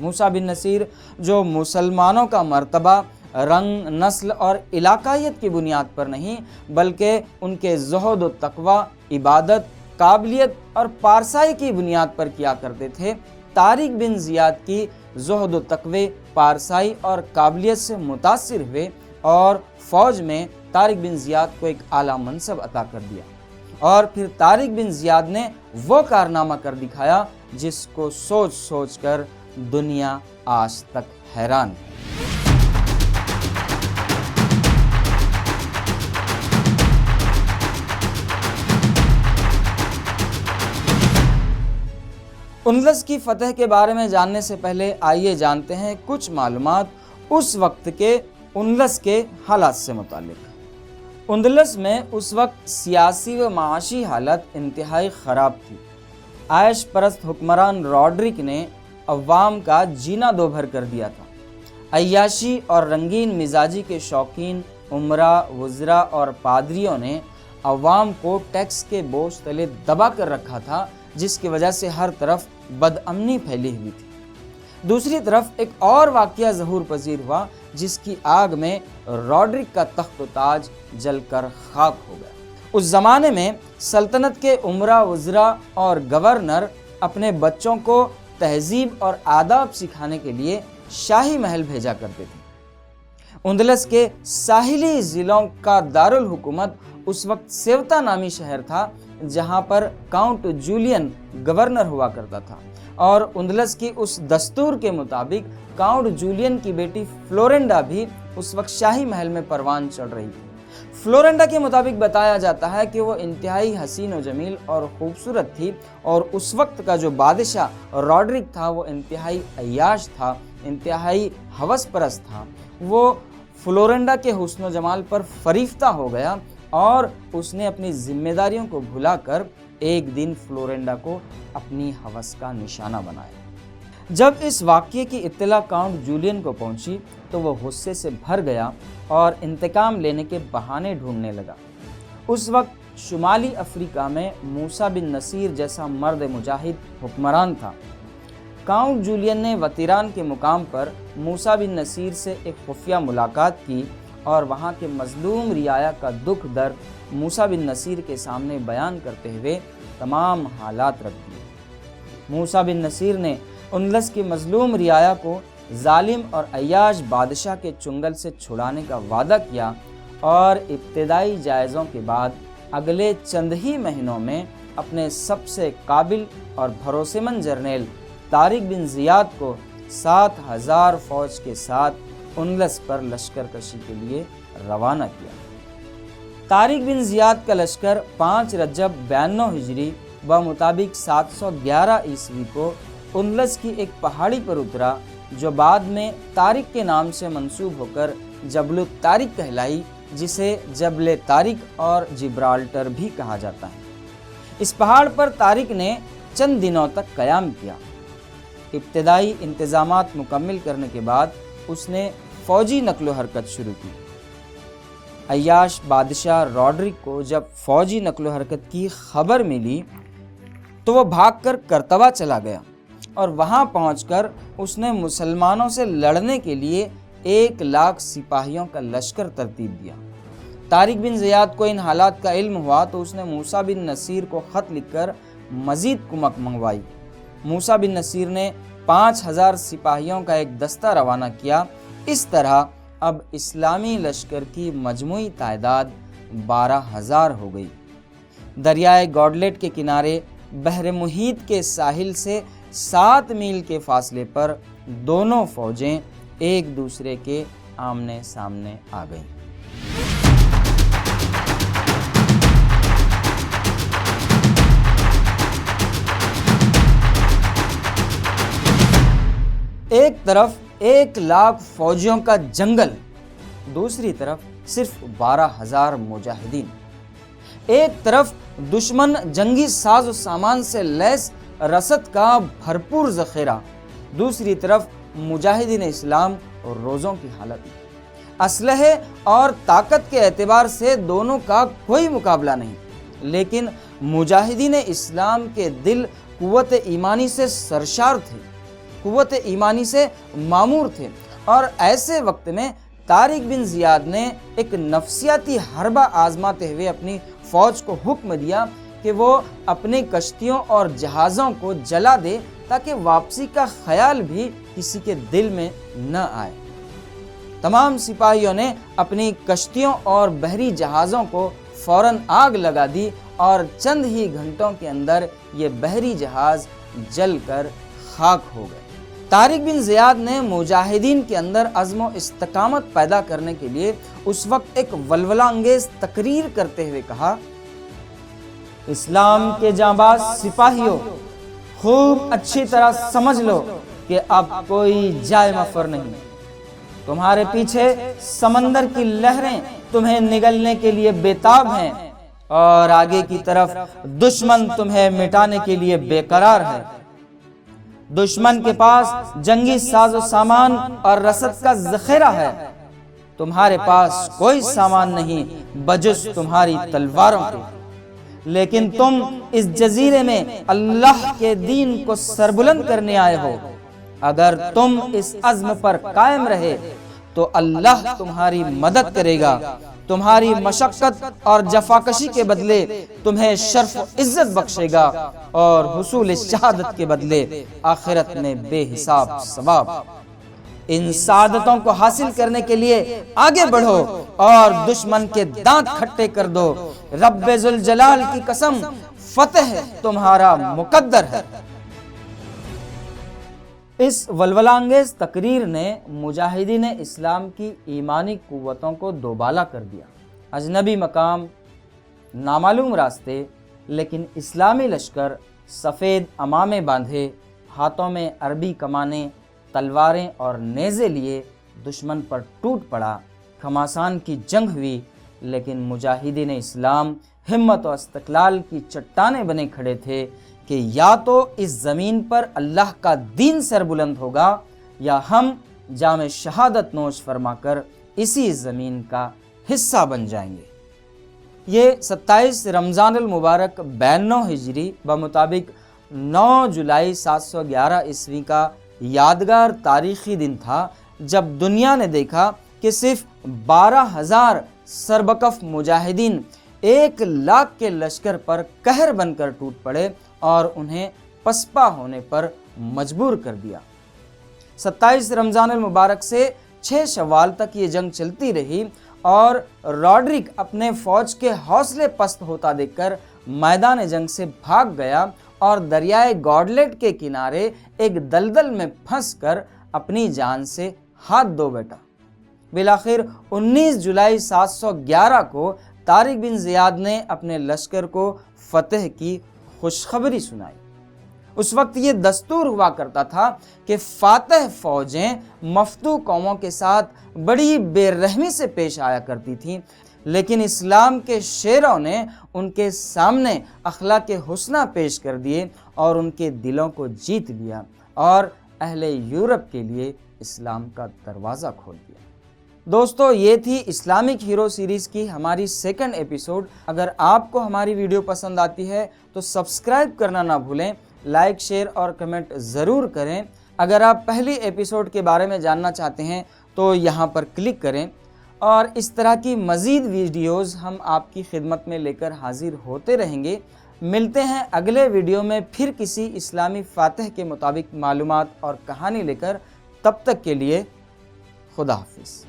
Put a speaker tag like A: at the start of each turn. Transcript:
A: موسیٰ بن نصیر جو مسلمانوں کا مرتبہ رنگ، نسل اور علاقائیت کی بنیاد پر نہیں بلکہ ان کے زہد و تقوی، عبادت، قابلیت اور پارسائی کی بنیاد پر کیا کرتے تھے، طارق بن زیاد کی زہد و تقوی، پارسائی اور قابلیت سے متاثر ہوئے اور فوج میں طارق بن زیاد کو ایک اعلیٰ منصب عطا کر دیا، اور پھر طارق بن زیاد نے وہ کارنامہ کر دکھایا جس کو سوچ سوچ کر دنیا آج تک حیران ہے۔ اندلس کی فتح کے بارے میں جاننے سے پہلے آئیے جانتے ہیں کچھ معلومات اس وقت کے اندلس کے حالات سے متعلق۔ اندلس میں اس وقت سیاسی و معاشی حالت انتہائی خراب تھی۔ عیش پرست حکمران راڈرک نے عوام کا جینا دو بھر کر دیا تھا۔ عیاشی اور رنگین مزاجی کے شوقین امراء، وزراء اور پادریوں نے عوام کو ٹیکس کے بوجھ تلے دبا کر رکھا تھا، جس کی وجہ سے ہر طرف بدامنی پھیلی ہوئی تھی۔ دوسری طرف ایک اور واقعہ ظہور پذیر ہوا جس کی آگ میں راڈرک کا تخت و تاج جل کر خاک ہو گیا۔ اس زمانے میں سلطنت کے امراء، وزراء اور گورنر اپنے بچوں کو تہذیب اور آداب سکھانے کے لیے شاہی محل بھیجا کرتے تھے۔ اندلس کے ساحلی ضلعوں کا دارالحکومت اس وقت سیوتا نامی شہر تھا، جہاں پر کاؤنٹ جولین گورنر ہوا کرتا تھا، اور اندلس کی اس دستور کے مطابق کاؤنٹ جولین کی بیٹی فلورنڈا بھی اس وقت شاہی محل میں پروان چڑھ رہی تھی۔ فلورنڈا کے مطابق بتایا جاتا ہے کہ وہ انتہائی حسین و جمیل اور خوبصورت تھی، اور اس وقت کا جو بادشاہ راڈرک تھا وہ انتہائی عیاش تھا، انتہائی ہوس پرست تھا۔ وہ فلورنڈا کے حسن و جمال پر فریفتہ ہو گیا اور اس نے اپنی ذمہ داریوں کو بھلا کر ایک دن فلورنڈا کو اپنی ہوس کا نشانہ بنایا۔ جب اس واقعے کی اطلاع کاؤنٹ جولین کو پہنچی تو وہ غصے سے بھر گیا اور انتقام لینے کے بہانے ڈھونڈنے لگا۔ اس وقت شمالی افریقہ میں موسیٰ بن نصیر جیسا مرد مجاہد حکمران تھا۔ کاؤنٹ جولین نے وطیران کے مقام پر موسیٰ بن نصیر سے ایک خفیہ ملاقات کی اور وہاں کے مظلوم رعایا کا دکھ درد موسیٰ بن نصیر کے سامنے بیان کرتے ہوئے تمام حالات رکھ دیے۔ موسیٰ بن نصیر نے اندلس کی مظلوم رعایا کو ظالم اور عیاش بادشاہ کے چنگل سے چھڑانے کا وعدہ کیا، اور ابتدائی جائزوں کے بعد اگلے چند ہی مہینوں میں اپنے سب سے قابل اور بھروسے مند جرنیل طارق بن زیاد کو 7,000 فوج کے ساتھ اندلس پر لشکر کشی کے لیے روانہ کیا۔ طارق بن زیاد کا لشکر 5 رجب 92 ہجری بمطابق 711 عیسوی کو اندلس کی ایک پہاڑی پر اترا، جو بعد میں طارق کے نام سے منسوب ہو کر جبل الطارق کہلائی، جسے جبل طارق اور جبرالٹر بھی کہا جاتا ہے۔ اس پہاڑ پر طارق نے چند دنوں تک قیام کیا۔ ابتدائی انتظامات مکمل کرنے کے بعد اس نے فوجی نقل و حرکت شروع کی۔ عیاش بادشاہ راڈرک کو جب فوجی نقل و حرکت کی خبر ملی تو وہ بھاگ کر کرتبہ چلا گیا، اور وہاں پہنچ کر اس نے مسلمانوں سے لڑنے کے لیے 1,00,000 سپاہیوں کا لشکر ترتیب دیا۔ طارق بن زیاد کو ان حالات کا علم ہوا تو اس نے موسیٰ بن نصیر کو خط لکھ کر مزید کمک منگوائی۔ موسیٰ بن نصیر نے 5,000 سپاہیوں کا ایک دستہ روانہ کیا۔ اس طرح اب اسلامی لشکر کی مجموعی تعداد 12,000 ہو گئی۔ دریائے گوڈلیٹ کے کنارے بحر محیط کے ساحل سے 7 میل کے فاصلے پر دونوں فوجیں ایک دوسرے کے آمنے سامنے آ گئیں۔ ایک طرف 1,00,000 فوجیوں کا جنگل، دوسری طرف صرف 12,000 مجاہدین۔ ایک طرف دشمن جنگی ساز و سامان سے لیس رسد کا بھرپور ذخیرہ، دوسری طرف مجاہدین اسلام اور روزوں کی حالت۔ اسلحے اور طاقت کے اعتبار سے دونوں کا کوئی مقابلہ نہیں، لیکن مجاہدین اسلام کے دل قوت ایمانی سے سرشار تھے۔ قوت ایمانی سے معمور تھے، اور ایسے وقت میں طارق بن زیاد نے ایک نفسیاتی حربہ آزماتے ہوئے اپنی فوج کو حکم دیا کہ وہ اپنی کشتیوں اور جہازوں کو جلا دے تاکہ واپسی کا خیال بھی کسی کے دل میں نہ آئے۔ تمام سپاہیوں نے اپنی کشتیوں اور بحری جہازوں کو فوراً آگ لگا دی اور چند ہی گھنٹوں کے اندر یہ بحری جہاز جل کر خاک ہو گئے۔ طارق بن زیاد نے مجاہدین کے اندر عزم و استقامت پیدا کرنے کے لیے اس وقت ایک ولولہ انگیز تقریر کرتے ہوئے کہا، اسلام کے جانباز سپاہیوں، خوب اچھی طرح سمجھ لو کہ اب کوئی جائے مفر نہیں۔ تمہارے پیچھے سمندر کی لہریں تمہیں نگلنے کے لیے بےتاب ہیں، اور آگے کی طرف دشمن تمہیں مٹانے کے لیے بے قرار ہے۔ دشمن کے پاس جنگی ساز و سامان اور رسد کا ذخیرہ ہے، تمہارے پاس کوئی سامان نہیں بجز تمہاری تلواروں کے، لیکن تم اس جزیرے میں اللہ کے دین کو سربلند کرنے آئے ہو۔ اگر تم اس عزم پر قائم رہے تو اللہ تمہاری مدد کرے گا، تمہاری مشقت اور جفاکشی کے بدلے تمہیں شرف و عزت بخشے گا، اور حصول شہادت کے بدلے آخرت میں بے حساب ثواب۔ ان سعادتوں کو حاصل کرنے کے لیے آگے بڑھو اور دشمن کے دانت کھٹے کر دو۔ رب ذوالجلال کی قسم، فتح تمہارا مقدر ہے۔ اس ولولہ انگیز تقریر نے مجاہدین اسلام کی ایمانی قوتوں کو دوبالا کر دیا۔ اجنبی مقام، نامعلوم راستے، لیکن اسلامی لشکر سفید عمامے باندھے، ہاتھوں میں عربی کمانیں، تلواریں اور نیزے لیے دشمن پر ٹوٹ پڑا۔ گھمسان کی جنگ ہوئی، لیکن مجاہدین اسلام ہمت و استقلال کی چٹانیں بنے کھڑے تھے کہ یا تو اس زمین پر اللہ کا دین سربلند ہوگا، یا ہم جام شہادت نوش فرما کر اسی زمین کا حصہ بن جائیں گے۔ یہ 27 رمضان المبارک 92 ہجری بمطابق 9 جولائی 711 عیسوی کا یادگار تاریخی دن تھا، جب دنیا نے دیکھا کہ صرف 12,000 سربکف مجاہدین 1,00,000 کے لشکر پر قہر بن کر ٹوٹ پڑے اور انہیں پسپا ہونے پر مجبور کر دیا۔ 27 رمضان المبارک سے 6 شوال تک یہ جنگ چلتی رہی، اور راڈرک اپنے فوج کے حوصلے پست ہوتا دیکھ کر میدان جنگ سے بھاگ گیا اور دریائے گاڈلیٹ کے کنارے ایک دلدل میں پھنس کر اپنی جان سے ہاتھ دھو بیٹھا۔ بالآخر 19 جولائی 711 کو طارق بن زیاد نے اپنے لشکر کو فتح کی خوشخبری سنائی۔ اس وقت یہ دستور ہوا کرتا تھا کہ فاتح فوجیں مفتو قوموں کے ساتھ بڑی بے رحمی سے پیش آیا کرتی تھیں، لیکن اسلام کے شیروں نے ان کے سامنے اخلاق حسنہ پیش کر دیے اور ان کے دلوں کو جیت لیا، اور اہل یورپ کے لیے اسلام کا دروازہ کھول دیا۔ دوستو، یہ تھی اسلامک ہیرو سیریز کی ہماری سیکنڈ ایپیسوڈ۔ اگر آپ کو ہماری ویڈیو پسند آتی ہے تو سبسکرائب کرنا نہ بھولیں، لائک، شیئر اور کمنٹ ضرور کریں۔ اگر آپ پہلی ایپیسوڈ کے بارے میں جاننا چاہتے ہیں تو یہاں پر کلک کریں، اور اس طرح کی مزید ویڈیوز ہم آپ کی خدمت میں لے کر حاضر ہوتے رہیں گے۔ ملتے ہیں اگلے ویڈیو میں پھر کسی اسلامی فاتح کے مطابق معلومات اور کہانی لے کر۔ تب تک کے لیے خدا حافظ۔